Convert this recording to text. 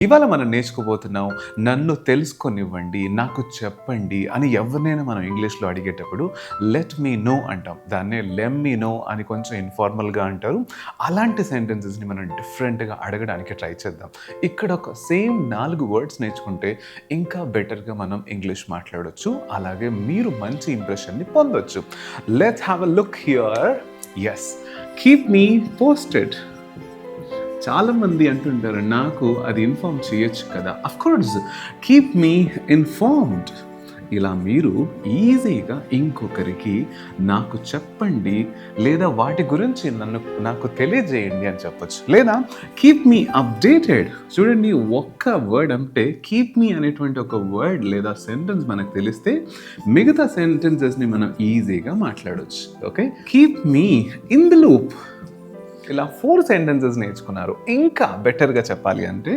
ఇవాళ మనం నేర్చుకోబోతున్నాం నన్ను తెలుసుకొనివ్వండి, నాకు చెప్పండి అని ఎవరినైనా మనం ఇంగ్లీష్‌లో అడిగేటప్పుడు లెట్ మీ నో అంటాం. దాన్నే లెమ్ మీ నో అని కొంచెం ఇన్ఫార్మల్‌గా అంటారు. అలాంటి సెంటెన్సెస్‌ని మనం డిఫరెంట్‌గా అడగడానికి ట్రై చేద్దాం. ఇక్కడ ఒక సేమ్ 4 వర్డ్స్ నేర్చుకుంటే ఇంకా బెటర్‌గా మనం ఇంగ్లీష్ మాట్లాడొచ్చు. అలాగే మీరు మంచి ఇంప్రెషన్‌ని పొందొచ్చు. Let's have a look here. Yes. Keep me posted. చాలామంది అంటుంటారు నాకు అది ఇన్ఫార్మ్ చేయొచ్చు కదా. Of course keep me informed. ఇలా మీరు ఈజీగా ఇంకొకరికి నాకు చెప్పండి లేదా వాటి గురించి నాకు తెలియజేయండి అని చెప్పొచ్చు. లేదా కీప్ మీ అప్డేటెడ్. చూడండి, ఒక్క వర్డ్ అంటే కీప్ మీ అనేటువంటి ఒక వర్డ్ లేదా సెంటెన్స్ మనకు తెలిస్తే మిగతా సెంటెన్సెస్ని మనం ఈజీగా మాట్లాడవచ్చు. Okay, keep me in the loop. ఇలా 4 సెంటెన్సెస్ నేర్చుకున్నారు. ఇంకా బెటర్‌గా చెప్పాలి అంటే